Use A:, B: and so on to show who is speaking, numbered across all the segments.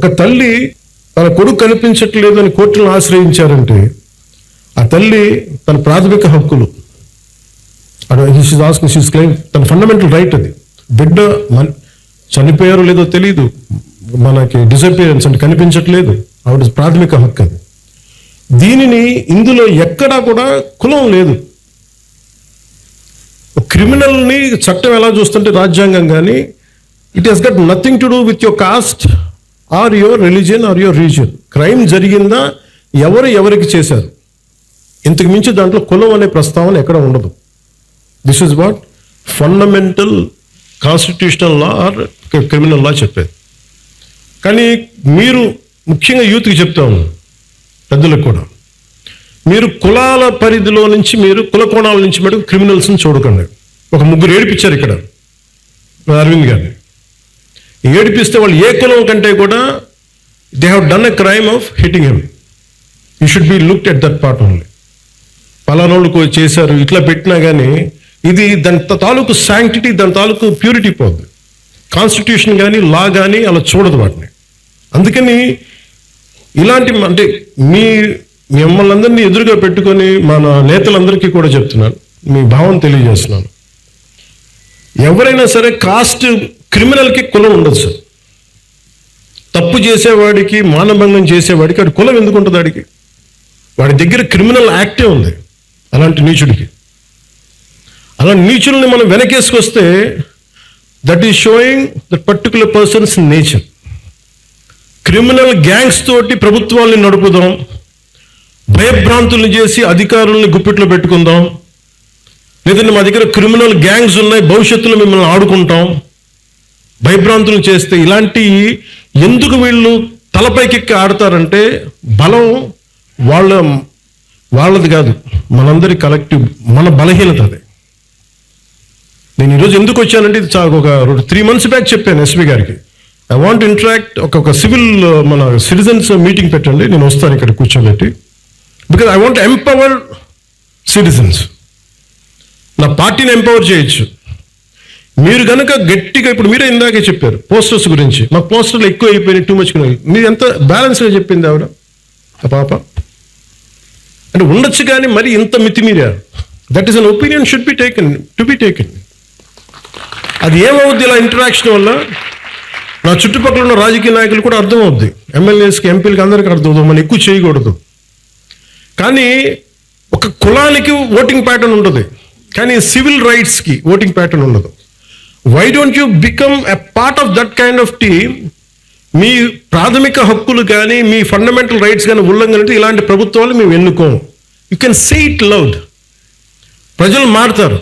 A: ఒక తల్లి తన కొడుకు కనిపించట్లేదు అని కోర్టులను ఆశ్రయించారంటే ఆ తల్లి తన ప్రాథమిక హక్కులు తన ఫండమెంటల్ రైట్ అది. బిడ్డ చనిపోయారో లేదో తెలియదు, మనకి డిసపియరెన్స్ అంటే కనిపించట్లేదు, ఆవిడ ప్రాథమిక హక్కు అది. దీనిని ఇందులో ఎక్కడా కూడా కులం లేదు. క్రిమినల్ని చట్టం ఎలా చూస్తుంటే రాజ్యాంగం కానీ it has got nothing to do with your caste or your religion or your region. Crime జరిగిందా, ఎవరికి చేశారు, ఇంతకు మించి దాంట్లో కులం అనే ప్రస్తావన ఎక్కడ ఉండదు. This is what fundamental constitutional law or criminal law చెప్పేది. కానీ మీరు ముఖ్యంగా యూత్కి చెప్తాము, పెద్దలకు కూడా, మీరు కులాల పరిధిలో నుంచి, మీరు కుల కోణాల నుంచి మటుకు క్రిమినల్స్ని చూడకండి. ఒక ముగ్గురు ఏడిపించారు ఇక్కడ అరవింద్ గారిని. ఏడిపిస్తే వాళ్ళు ఏ కులం కంటే కూడా they have done a crime of hitting him. You should be looked at that part only. పలానోళ్ళు చేశారు ఇట్లా పెట్టినా కానీ ఇది దాని తాలూకు శాంక్టిటీ, దాని తాలూకు ప్యూరిటీ పోద్ది. కాన్స్టిట్యూషన్ కానీ లా కానీ అలా చూడదు వాటిని. అందుకని ఇలాంటి అంటే మిమ్మల్ని అందరినీ ఎదురుగా పెట్టుకొని మన నేతలందరికీ కూడా చెప్తున్నాను, మీ భావం తెలియజేస్తున్నాను. ఎవరైనా సరే కాస్ట్ క్రిమినల్కి కులం ఉండదు సార్. తప్పు చేసేవాడికి, మానభంగం చేసేవాడికి వాడి కులం ఎందుకు ఉంటుంది? వాడికి వాడి దగ్గర క్రిమినల్ యాక్టే ఉంది. అలాంటి నీచుడికి, అలాంటి నీచుల్ని మనం వెనకేసుకొస్తే that is showing that particular person's nature. Criminal gangs తోటి ప్రభుత్వాల్ని నడుపుదాం, భయభ్రాంతుల్ని చేసి అధికారుల్ని గుప్పిట్లో పెట్టుకుందాం, లేదంటే మా దగ్గర క్రిమినల్ గ్యాంగ్స్ ఉన్నాయి, భవిష్యత్తులో మిమ్మల్ని ఆడుకుంటాం, భయభ్రాంతులు చేస్తే ఇలాంటి ఎందుకు వీళ్ళు తలపైకెక్కి ఆడతారంటే బలం వాళ్ళది కాదు, మనందరి కలెక్టివ్, మన బలహీనత అది. నేను ఈరోజు ఎందుకు వచ్చానంటే ఇది ఒక 3 months బ్యాక్ చెప్పాను ఎస్పీ గారికి, ఐ వాంట్ ఇంటరాక్ట్, ఒక సివిల్ మన సిటిజన్స్ మీటింగ్ పెట్టండి, నేను వస్తాను ఇక్కడ కూర్చోబెట్టి, because I want empower citizens. నా పార్టీని ఎంపవర్ చేయొచ్చు. మీరు కనుక గట్టిగా, ఇప్పుడు మీరే ఇందాకే చెప్పారు పోస్టర్స్ గురించి, మాకు పోస్టర్లు ఎక్కువ అయిపోయినాయి, టూ మచ్. మీరు ఎంత బ్యాలెన్స్గా చెప్పింది ఆవిడ, ఆ పాప. అంటే ఉండొచ్చు కానీ మరి ఇంత మితిమీరా, that is an opinion should be taken, to be taken. అది ఏమవుద్ది ఇలా ఇంటరాక్షన్ వల్ల? నా చుట్టుపక్కల ఉన్న రాజకీయ నాయకులు కూడా అర్థమవుద్ది, ఎమ్మెల్యేస్కి, ఎంపీలకి, అందరికీ అర్థమవుతుంది, మనం ఎక్కువ చేయకూడదు. కానీ ఒక కులానికి ఓటింగ్ ప్యాటర్న్ ఉంటుంది, కానీ సివిల్ రైట్స్కి ఓటింగ్ ప్యాటర్న్ ఉండదు. Why don't you become a part of that kind of team? మీ ప్రాథమిక హక్కులు కానీ, మీ ఫండమెంటల్ రైట్స్ కానీ ఉల్లంఘన అంటే ఇలాంటి ప్రభుత్వాలు మేము ఎన్నుకోము. You can say it loud. ప్రజలు మారుతారు,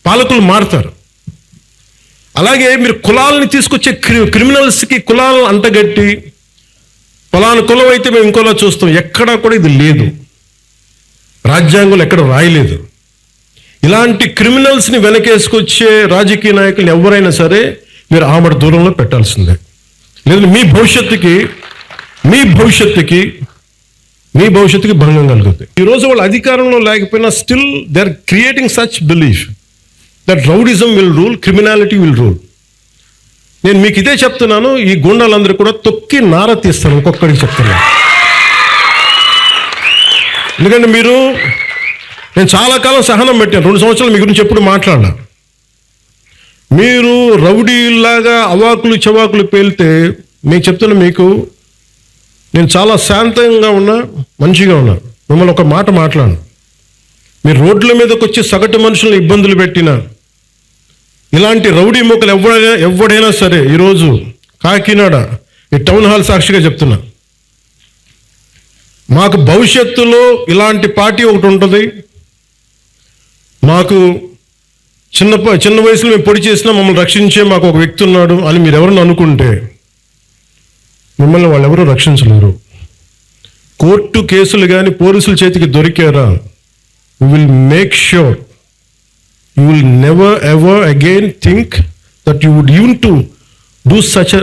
A: పాలకులు మారుతారు. అలాగే మీరు కులాలని తీసుకొచ్చే క్రిమినల్స్కి కులాలను అంటగట్టి ఫలానా కులం అయితే మేము ఇంకోలా చూస్తాం, ఎక్కడా కూడా ఇది లేదు, రాజ్యాంగంలో ఎక్కడ రాయలేదు. ఇలాంటి క్రిమినల్స్ని వెనకేసుకొచ్చే రాజకీయ నాయకులు ఎవరైనా సరే మీరు ఆమడ దూరంలో పెట్టాల్సిందే, లేదు మీ భవిష్యత్తుకి భంగం కలుగుతుంది. ఈరోజు వాళ్ళు అధికారంలో లేకపోయినా still they are creating such belief that rowdyism will rule, criminality will rule. నేను మీకు ఇదే చెప్తున్నాను, ఈ గుండాలందరూ కూడా తొక్కి నార తీస్తాను, ఒక్కొక్కడికి చెప్తున్నాను. ఎందుకంటే నేను చాలా కాలం సహనం పెట్టాను, 2 సంవత్సరాలు మీ గురించి ఎప్పుడు మాట్లాడినా. మీరు రౌడీలాగా అవాకులు చవాకులు పేలితే మీకు చెప్తున్నా, మీకు నేను చాలా శాంతంగా ఉన్నా, మంచిగా ఉన్నా. మిమ్మల్ని ఒక మాట మాట్లాడను. మీరు రోడ్ల మీదకి వచ్చి సగటు మనుషులను ఇబ్బందులు పెట్టినా, ఇలాంటి రౌడీ మొక్కలు ఎవడైనా సరే, ఈరోజు కాకినాడ ఈ టౌన్ హాల్ సాక్షిగా చెప్తున్నా, మాకు భవిష్యత్తులో ఇలాంటి పార్టీ ఒకటి ఉంటుంది. మాకు చిన్న వయసులో మేము పొడి చేసినా మమ్మల్ని రక్షించే మాకు ఒక వ్యక్తి ఉన్నాడు అని మీరు ఎవరైనా అనుకుంటే మిమ్మల్ని వాళ్ళు ఎవరూ రక్షించలేరు. కోర్టు కేసులు కానీ పోలీసుల చేతికి దొరికారా, you will make sure you will never ever again think that you would even to do such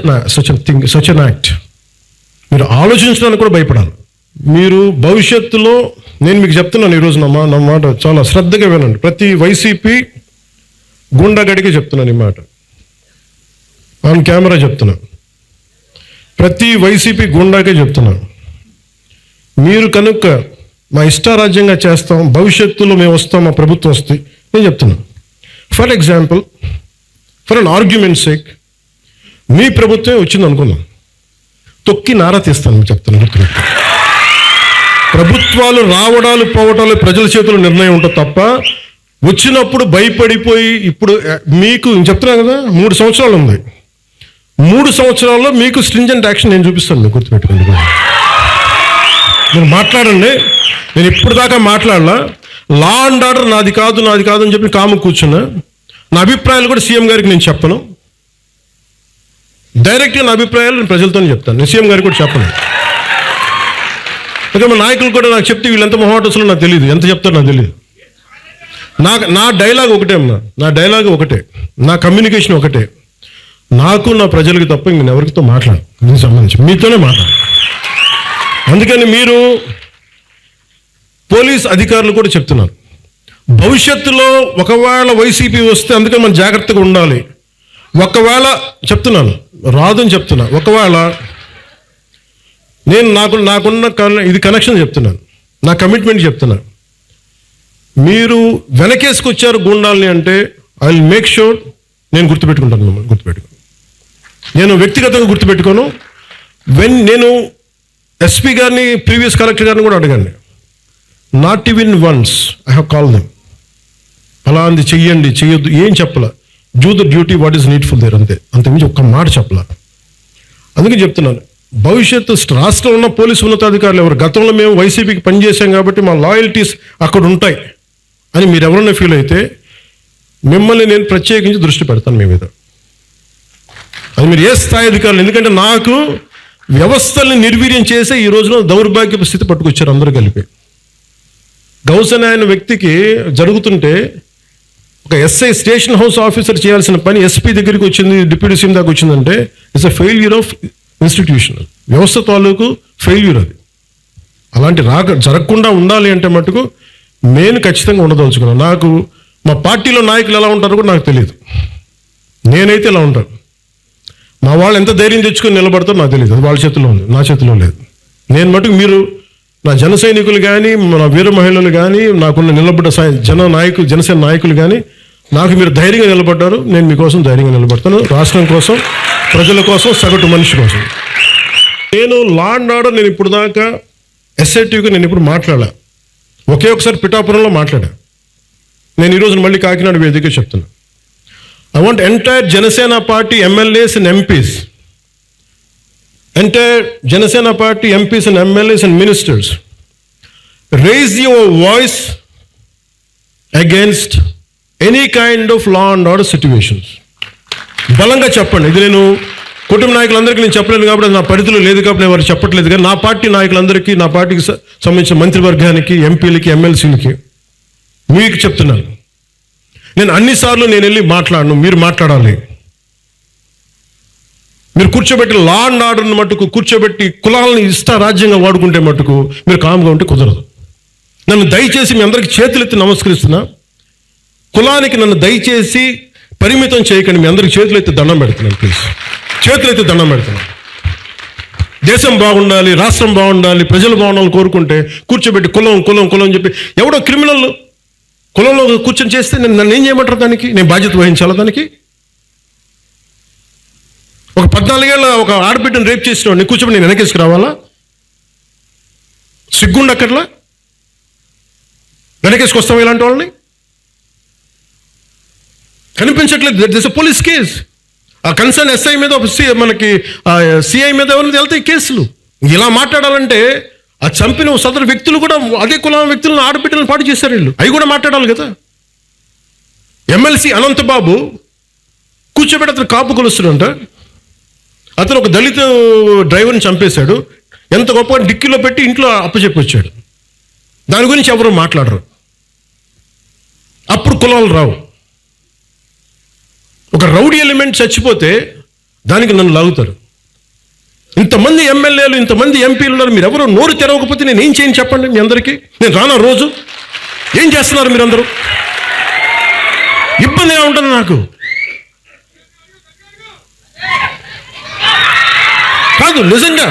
A: an act. మీరు ఆలోచించడానికి కూడా భయపడాలి. మీరు భవిష్యత్తులో, నేను మీకు చెప్తున్నాను ఈరోజు, నా మాట చాలా శ్రద్ధగా వినండి. ప్రతి వైసీపీ గుండాగడికి చెప్తున్నాను ఈ మాట, ఆన్ కెమెరా చెప్తున్నాను. ప్రతి వైసీపీ గుండాకే చెప్తున్నాను, మీరు కనుక మా ఇష్టారాజ్యంగా చేస్తాం, భవిష్యత్తులో మేము వస్తాం, మా ప్రభుత్వం వస్తే నేను చెప్తున్నాను. For example, for an argument sake, మీ ప్రభుత్వమే వచ్చింది అనుకుందాం, తొక్కి నారా తీస్తాను మీకు చెప్తాను. గుర్తుపెట్టు, ప్రభుత్వాలు రావడాలు పోవడాలు ప్రజల చేతుల్లో నిర్ణయం ఉంటుంది తప్ప వచ్చినప్పుడు భయపడిపోయి, ఇప్పుడు మీకు చెప్తున్నా కదా 3 సంవత్సరాలు ఉంది, 3 సంవత్సరాల్లో మీకు స్ట్రింజెంట్ యాక్షన్ నేను చూపిస్తాను. మీకు గుర్తుపెట్టుకోండి, మీరు మాట్లాడండి. నేను ఇప్పుడు దాకా మాట్లాడలా, లా అండ్ ఆర్డర్ నాది కాదు అని చెప్పి కాము కూర్చున్నా. నా అభిప్రాయాలు కూడా సీఎం గారికి నేను చెప్పను, డైరెక్ట్గా నా అభిప్రాయాలు నేను ప్రజలతోనే చెప్తాను, నేను సీఎం గారికి కూడా చెప్పను. ఇంకా మా నాయకులు కూడా నాకు చెప్తే వీళ్ళు ఎంత మొహాటసులో నాకు తెలియదు, ఎంత చెప్తారో నాకు తెలియదు. నా డైలాగ్ ఒకటే అమ్మా, నా డైలాగ్ ఒకటే, నా కమ్యూనికేషన్ ఒకటే, నాకు నా ప్రజలకి తప్ప ఇంక ఎవరితో మాట్లాడు, దీనికి సంబంధించి మీతోనే మాట్లాడు. అందుకని మీరు పోలీస్ అధికారులు కూడా చెప్తున్నారు, భవిష్యత్తులో ఒకవేళ వైసీపీ వస్తే అందుకని మనం జాగ్రత్తగా ఉండాలి. ఒకవేళ చెప్తున్నాను, రాదని చెప్తున్నా, ఒకవేళ నేను నాకున్న ఇది కనెక్షన్ చెప్తున్నాను, నా కమిట్మెంట్ చెప్తున్నాను. మీరు వెనకేసుకొచ్చారు గూండాల్ని అంటే ఐ విల్ మేక్ షూర్ నేను గుర్తుపెట్టుకుంటాను, మిమ్మల్ని గుర్తుపెట్టుకో, నేను వ్యక్తిగతంగా గుర్తుపెట్టుకోను. నేను ఎస్పీ గారిని, ప్రీవియస్ కలెక్టర్ గారిని కూడా అడగండి, not even once I have call them, అలా అంది చెయ్యండి చెయ్యొద్దు ఏం చెప్పలా, do the duty what is needful there, అంతకుమించి ఒక్క మాట చెప్పలా. అందుకే చెప్తున్నాను, భవిష్యత్తు రాష్ట్రంలో ఉన్న పోలీసు ఉన్నతాధికారులు ఎవరు, గతంలో మేము వైసీపీకి పనిచేసాం కాబట్టి మా లాయల్టీస్ అక్కడ ఉంటాయి అని మీరు ఎవరైనా ఫీల్ అయితే మిమ్మల్ని నేను ప్రత్యేకించి దృష్టి పెడతాను మీ మీద. అది మీరు ఏ స్థాయి అధికారులు, ఎందుకంటే నాకు వ్యవస్థల్ని నిర్వీర్యం చేసే ఈ రోజున దౌర్భాగ్యపు స్థితి పట్టుకొచ్చారు అందరూ కలిపి. గౌసన్ ఆయన వ్యక్తికి జరుగుతుంటే ఒక ఎస్ఐ స్టేషన్ హౌస్ ఆఫీసర్ చేయాల్సిన పని ఎస్పీ దగ్గరికి వచ్చింది, డిప్యూటీ సీఎం దాకా వచ్చిందంటే it's a failure of institutional వ్యవస్థ తాలూకు ఫెయిల్యూర్ అది. అలాంటి జరగకుండా ఉండాలి అంటే మటుకు నేను ఖచ్చితంగా ఉండదలుచుకున్నాను. నాకు మా పార్టీలో నాయకులు ఎలా ఉంటారో కూడా నాకు తెలియదు, నేనైతే ఇలా ఉంటాను. మా వాళ్ళు ఎంత ధైర్యం తెచ్చుకొని నిలబడతారో నాకు తెలియదు, అది వాళ్ళ చేతిలో ఉంది, నా చేతిలో లేదు. నేను మటుకు మీరు నా జన సైనికులు కానీ, నా వీర మహిళలు కానీ, నాకున్న నిలబడ్డ జనసేన నాయకులు కానీ నాకు మీరు ధైర్యంగా నిలబడ్డారు, నేను మీకోసం ధైర్యంగా నిలబడతాను, రాష్ట్రం కోసం, ప్రజల కోసం, సగటు మనిషి కోసం. నేను లా అండ్ ఆర్డర్ నేను ఇప్పుడు దాకా ఎస్ఐటీగా నేను ఇప్పుడు మాట్లాడా, ఒకే ఒకసారి పిఠాపురంలో మాట్లాడా. నేను ఈరోజు మళ్ళీ కాకినాడ వేదిక చెప్తున్నా, I want entire Janasena party MLAs and MPs, entire Janasena party MPs and MLAs and ministers, raise your voice against any kind of law and order situations. బలంగా చెప్పండి. ఇది నేను కుటుంబ నాయకులందరికీ నేను చెప్పలేను కాబట్టి, నా పరిధిలో లేదు కాబట్టి నేను వారు చెప్పట్లేదు, కానీ నా పార్టీ నాయకులందరికీ, నా పార్టీకి సంబంధించిన మంత్రివర్గానికి, ఎంపీలకి, ఎమ్మెల్సీలకి మీకు చెప్తున్నాను, నేను అన్నిసార్లు నేను వెళ్ళి మాట్లాడను, మీరు మాట్లాడాలి. మీరు కూర్చోబెట్టి లా అండ్ ఆర్డర్ని మట్టుకు కూర్చోబెట్టి కులాలను రాజ్యంగా వాడుకుంటే మట్టుకు మీరు కామ్గా ఉంటే కుదరదు. నన్ను దయచేసి మీ అందరికీ చేతులెత్తి నమస్కరిస్తున్నా, కులానికి నన్ను దయచేసి పరిమితం చేయకండి, మీ అందరికి చేతులెత్తి దండం పెడుతున్నాను, ప్లీజ్ చేతులెత్తి దండం పెడుతున్నాను. దేశం బాగుండాలి, రాష్ట్రం బాగుండాలి, ప్రజలు బాగుండాలని కోరుకుంటే కూర్చోబెట్టి కులం అని చెప్పి ఎవడో క్రిమినల్ కులంలో కూర్చొని చేస్తే నన్ను ఏం చేయమంటారు, దానికి నేను బాధ్యత వహించాలా? దానికి ఒక 14 ఏళ్ళ ఒక ఆడబిడ్డను రేప్ చేసిన వాడిని కూర్చోబెట్టి నేను వెనకేసుకు రావాలా? సిగ్గుండి అక్కర్లా? వెనకేసుకొస్తాం ఇలాంటి వాళ్ళని? కనిపించట్లేదు. This a police case. ఆ కన్సర్న్ ఎస్ఐ మీద మనకి సిఐ మీద ఎవరిని వెళ్తాయి కేసులు. ఇలా మాట్లాడాలంటే ఆ చంపిన సదరు వ్యక్తులు కూడా అదే కులం వ్యక్తులను, ఆడబిడ్డలను పాటు చేశారు వీళ్ళు, అవి కూడా మాట్లాడాలి కదా. ఎమ్మెల్సీ అనంతబాబు కూర్చోబెట్టి అతను కాపు కొలుస్తున్నాడంట, అతను ఒక దళిత డ్రైవర్ని చంపేశాడు, ఎంత గొప్పగా డిక్కీలో పెట్టి ఇంట్లో అప్పచెప్పి వచ్చాడు. దాని గురించి ఎవరు మాట్లాడరు. అప్పుడు కులాలు రావు. ఒక రౌడీ ఎలిమెంట్ చచ్చిపోతే దానికి నన్ను లాగుతారు. ఇంతమంది ఎమ్మెల్యేలు, ఇంతమంది ఎంపీలు ఉన్నారు, మీరు ఎవరు నోరు తెరవకపోతే నేను ఏం చేయను చెప్పండి? మీ అందరికీ నేను రానా రోజు? ఏం చేస్తున్నారు మీరందరూ? ఇబ్బందిగా ఉంటుంది నాకు. కాదు, నిజంగా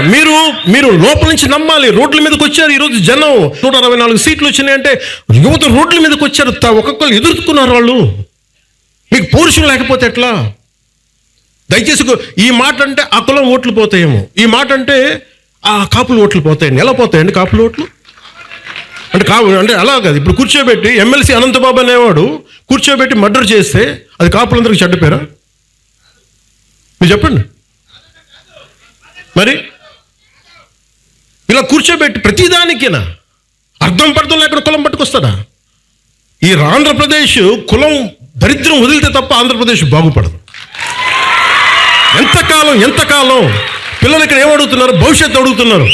A: మీరు లోపల నుంచి నమ్మాలి. రోడ్ల మీదకి వచ్చారు ఈరోజు జనం. 164 సీట్లు వచ్చినాయంటే యువత రోడ్ల మీదకి వచ్చారు. ఒక్కొక్కరు ఎదుర్కొన్నారు వాళ్ళు. మీకు పౌరుషం లేకపోతే ఎట్లా? దయచేసి ఈ మాట అంటే ఆ కులం ఓట్లు పోతాయేమో, ఈ మాట అంటే ఆ కాపులు ఓట్లు పోతాయండి. ఎలా పోతాయండి కాపులు ఓట్లు? అంటే అలా కాదు. ఇప్పుడు కూర్చోబెట్టి ఎమ్మెల్సీ అనంతబాబు అనేవాడు కూర్చోబెట్టి మర్డర్ చేస్తే అది కాపులందరికీ చెడ్డ పేరా? మీరు చెప్పండి. మరి ఇలా కూర్చోబెట్టి ప్రతిదానికినా అర్థం పడతాం లేకుండా కులం పట్టుకొస్తాడా? ఈ ఆంధ్రప్రదేశ్ కులం దరిద్రం వదిలితే తప్ప ఆంధ్రప్రదేశ్ బాగుపడదు. ఎంతకాలం పిల్లలు ఇక్కడ ఏమడుగుతున్నారు? భవిష్యత్తు అడుగుతున్నారు.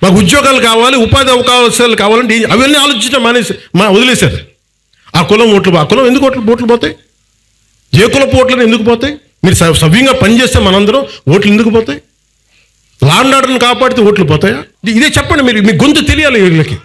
A: మాకు ఉద్యోగాలు కావాలి, ఉపాధి అవకాశాలు కావాలంటే అవన్నీ ఆలోచించడం వదిలేశారు. ఆ కులం ఓట్లు, ఆ కులం ఎందుకు ఓట్లు పోతాయి? ఏ కులపు ఓట్లను ఎందుకు పోతాయి? మీరు సవ్యంగా పనిచేస్తే మనందరం ఓట్లు ఎందుకు పోతాయి? లా అండ్ ఆర్డర్ని కాపాడితే ఓట్లు పోతాయా? ఇదే చెప్పండి. మీరు మీ గొంతు తెలియాలి వీళ్ళకి.